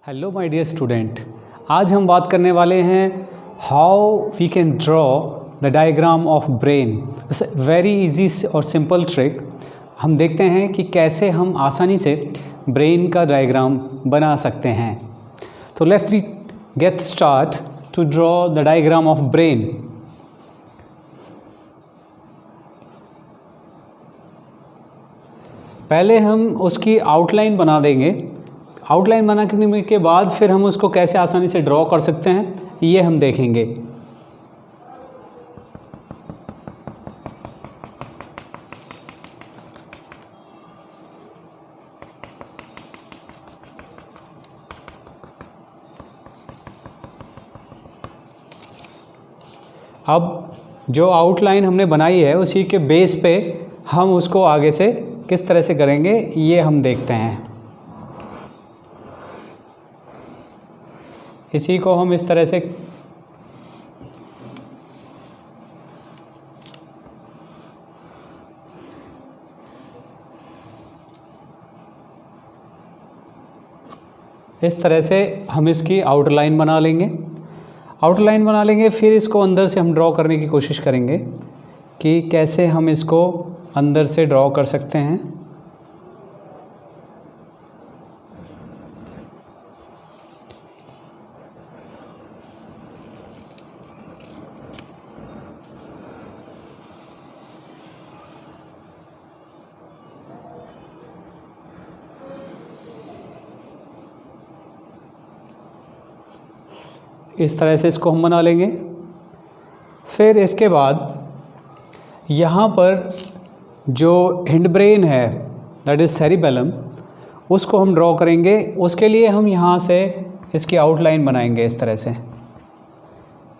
Hello my dear student, आज हम बात करने वाले हैं how we can draw the diagram of brain. Very easy और सिंपल ट्रिक। हम देखते हैं कि कैसे हम आसानी से ब्रेन का डायग्राम बना सकते हैं। तो let's we get start to draw the diagram of brain. पहले हम उसकी आउटलाइन बना देंगे। आउटलाइन बनाने के बाद फिर हम उसको कैसे आसानी से ड्रॉ कर सकते हैं ये हम देखेंगे। अब जो आउटलाइन हमने बनाई है उसी के बेस पे हम उसको आगे से किस तरह से करेंगे ये हम देखते हैं। इसी को हम इस तरह से हम इसकी आउटलाइन बना लेंगे। फिर इसको अंदर से हम ड्रॉ करने की कोशिश करेंगे कि कैसे हम इसको अंदर से ड्रॉ कर सकते हैं। इस तरह से इसको हम बना लेंगे। फिर इसके बाद यहाँ पर जो हिंड ब्रेन है दैट इज़ सेरिबेलम, उसको हम ड्रॉ करेंगे। उसके लिए हम यहाँ से इसकी आउटलाइन बनाएंगे। इस तरह से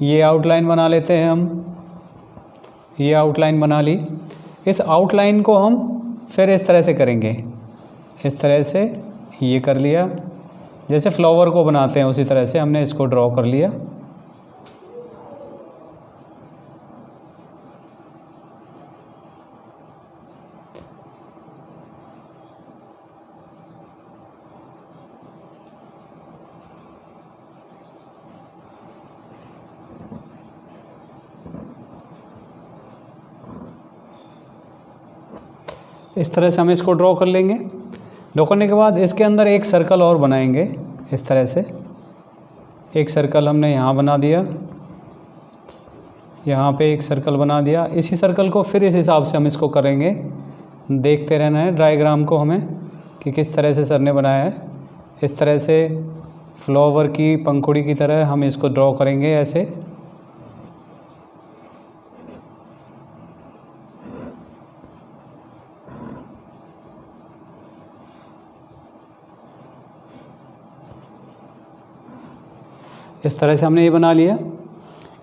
ये आउटलाइन बना लेते हैं हम। ये आउटलाइन बना ली। इस आउटलाइन को हम फिर इस तरह से करेंगे। इस तरह से ये कर लिया, जैसे फ्लावर को बनाते हैं उसी तरह से हमने इसको ड्रॉ कर लिया। इस तरह से हम इसको ड्रॉ कर लेंगे। ड्रॉ करने के बाद इसके अंदर एक सर्कल और बनाएंगे। इस तरह से एक सर्कल हमने यहाँ बना दिया, यहाँ पे एक सर्कल बना दिया। इसी सर्कल को फिर इस हिसाब से हम इसको करेंगे। देखते रहना है डायग्राम को हमें कि किस तरह से सर ने बनाया है। इस तरह से फ्लावर की पंखुड़ी की तरह हम इसको ड्रॉ करेंगे ऐसे। इस तरह से हमने ये बना लिया।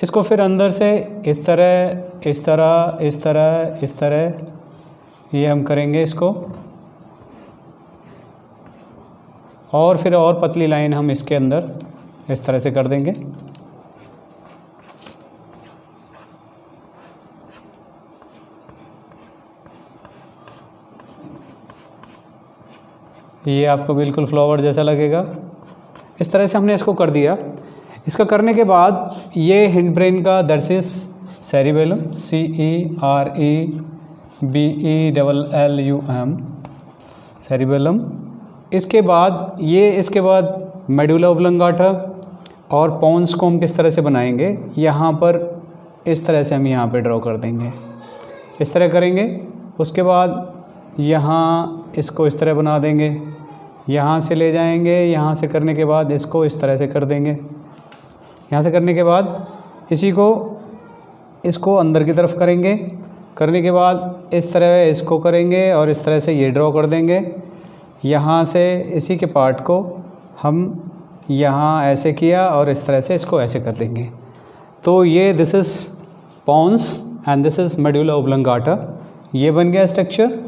इसको फिर अंदर से इस तरह इस तरह इस तरह इस तरह ये हम करेंगे इसको, और फिर और पतली लाइन हम इसके अंदर इस तरह से कर देंगे। ये आपको बिल्कुल फ्लावर जैसा लगेगा। इस तरह से हमने इसको कर दिया। इसका करने के बाद ये हिंड ब्रेन का that is cerebellum, CEREBELLUM, cerebellum. इसके बाद मेडुला ओब्लंगाटा और पोन्स को हम किस तरह से बनाएंगे, यहाँ पर इस तरह से हम यहाँ पे ड्रॉ कर देंगे। इस तरह करेंगे। उसके बाद यहाँ इसको इस तरह बना देंगे, यहाँ से ले जाएंगे। यहाँ से करने के बाद इसको इस तरह से कर देंगे। यहाँ से करने के बाद इसको अंदर की तरफ करेंगे। करने के बाद इस तरह इसको करेंगे और इस तरह से ये ड्रॉ कर देंगे। यहाँ से इसी के पार्ट को हम यहाँ ऐसे किया और इस तरह से इसको ऐसे कर देंगे। तो ये this is pons and this is medulla oblongata. ये बन गया स्ट्रक्चर।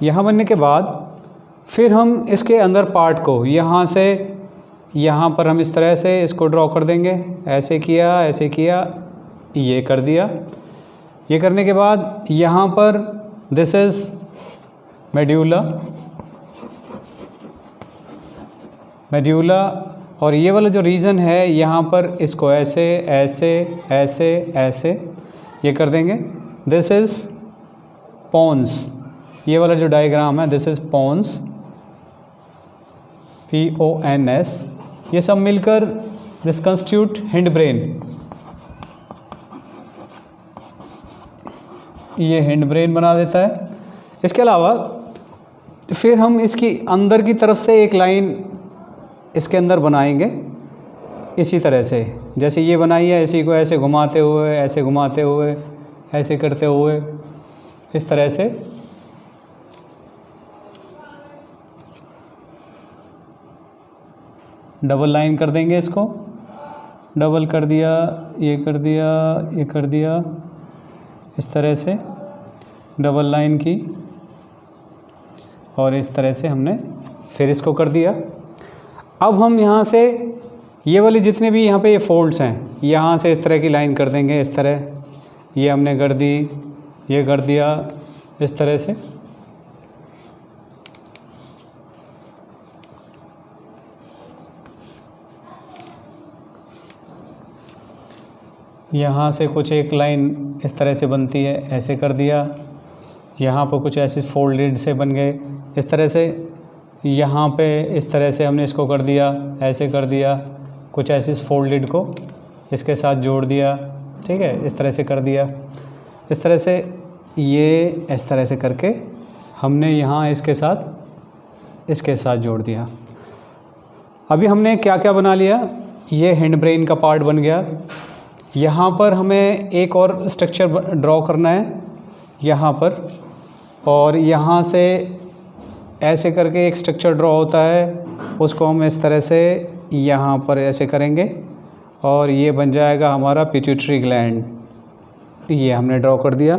यहाँ बनने के बाद फिर हम इसके अंदर पार्ट को यहाँ पर हम इस तरह से इसको ड्रॉ कर देंगे। ऐसे किया, ये कर दिया। ये करने के बाद यहाँ पर दिस इज़ मेड्यूला, मेड्यूला, और ये वाला जो रीजन है यहाँ पर इसको ऐसे ऐसे ऐसे ऐसे ये कर देंगे। दिस इज़ पोन्स, ये वाला जो डायग्राम है दिस इज़ पोन्स, PONS। ये सब मिलकर दिस कंस्टिट्यूट हिंड ब्रेन। ये हिंड ब्रेन बना देता है। इसके अलावा फिर हम इसकी अंदर की तरफ से एक लाइन इसके अंदर बनाएंगे इसी तरह से, जैसे ये बनाई है, इसी को ऐसे घुमाते हुए, ऐसे घुमाते हुए, ऐसे करते हुए, इस तरह से डबल लाइन कर देंगे। इसको डबल कर दिया, ये कर दिया, ये कर दिया, इस तरह से डबल लाइन की, और इस तरह से हमने फिर इसको कर दिया। अब हम यहाँ से ये वाली जितने भी यहाँ पे ये फोल्ड्स हैं, यहाँ से इस तरह की लाइन कर देंगे, इस तरह, ये हमने कर दी, ये कर दिया, इस तरह से। यहाँ से कुछ एक लाइन इस तरह से बनती है, ऐसे कर दिया। यहाँ पर कुछ ऐसे फोल्डेड से बन गए इस तरह से। यहाँ पे इस तरह से हमने इसको कर दिया, ऐसे कर दिया, कुछ ऐसे फोल्डेड को इसके साथ जोड़ दिया, ठीक है, इस तरह से कर दिया। इस तरह से ये इस तरह से करके हमने यहाँ इसके साथ जोड़ दिया। अभी हमने क्या क्या बना लिया, ये हैंड ब्रेन का पार्ट बन गया। यहाँ पर हमें एक और स्ट्रक्चर ड्रॉ करना है यहाँ पर, और यहाँ से ऐसे करके एक स्ट्रक्चर ड्रॉ होता है, उसको हम इस तरह से यहाँ पर ऐसे करेंगे और ये बन जाएगा हमारा पिट्यूटरी ग्लैंड। ये हमने ड्रॉ कर दिया।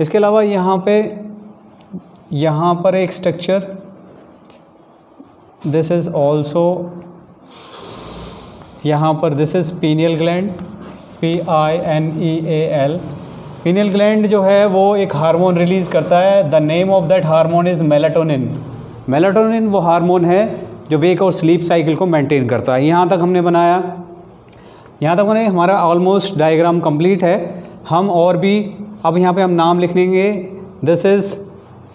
इसके अलावा यहाँ पर एक स्ट्रक्चर, दिस इज़ ऑल्सो, यहाँ पर this is pineal gland, PINEAL। Pineal gland जो है वो एक हार्मोन रिलीज़ करता है। The name of that hormone is melatonin. Melatonin वो हार्मोन है जो वेक और स्लीप साइकिल को मेंटेन करता है। यहाँ तक हमने बनाया, यहाँ तक मैंने हमारा ऑलमोस्ट डायग्राम कंप्लीट है। हम और भी अब यहाँ पे हम नाम लिख लेंगे। दिस इज़,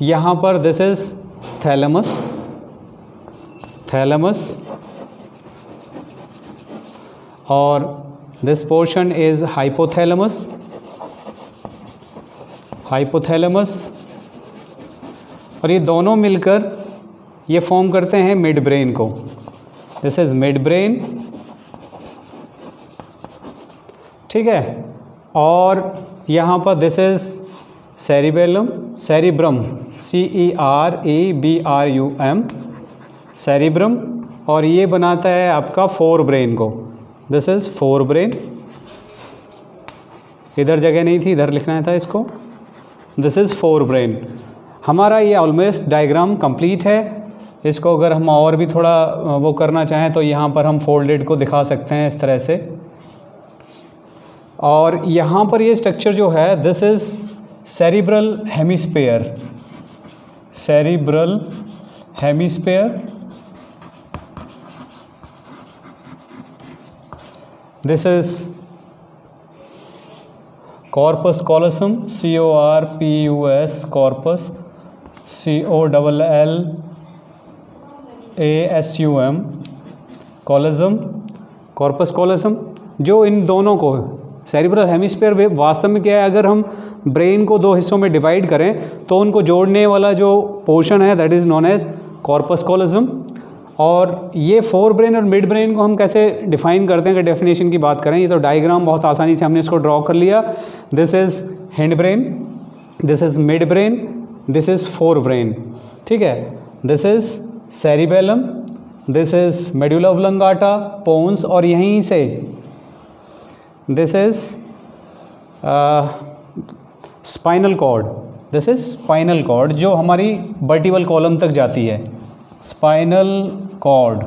यहाँ पर दिस इज़ थैलेमस, और दिस पोर्शन इज़ हाइपोथैलेमस, और ये दोनों मिलकर ये फॉर्म करते हैं मिड ब्रेन को। दिस इज़ मिड ब्रेन, ठीक है। और यहाँ पर this is cerebrum, CEREBRUM, cerebrum, और ये बनाता है आपका फोर ब्रेन को। This is fore brain. इधर जगह नहीं थी, इधर लिखना था इसको। This is fore brain. हमारा ये ऑलमोस्ट डायग्राम कंप्लीट है। इसको अगर हम और भी थोड़ा वो करना चाहें तो यहाँ पर हम फोल्डेड को दिखा सकते हैं इस तरह से। और यहाँ पर ये स्ट्रक्चर जो है, this is cerebral hemisphere, this is corpus callosum, CORPUS, corpus, COLLASUM, corpus callosum, जो इन दोनों को सेरिब्रल हेमिस्फीयर वास्तव में क्या है, अगर हम ब्रेन को दो हिस्सों में डिवाइड करें तो उनको जोड़ने वाला जो पोर्शन है that is known as corpus callosum. और ये फोर ब्रेन और मिड ब्रेन को हम कैसे डिफाइन करते हैं, अगर डेफिनेशन की बात करें, ये तो डायग्राम बहुत आसानी से हमने इसको ड्रॉ कर लिया। This is hindbrain, this is midbrain, this is forebrain, ठीक है। This is cerebellum, this is medulla oblongata, pons, और यहीं से this is spinal cord, this is spinal cord जो हमारी वर्टिबल कॉलम तक जाती है, स्पाइनल कॉर्ड,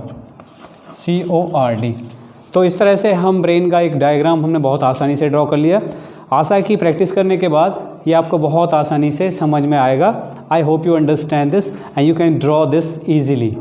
CORD। तो इस तरह से हम ब्रेन का एक डायग्राम हमने बहुत आसानी से ड्रॉ कर लिया। आशा है कि प्रैक्टिस करने के बाद ये आपको बहुत आसानी से समझ में आएगा। I hope you understand this and you can draw this easily.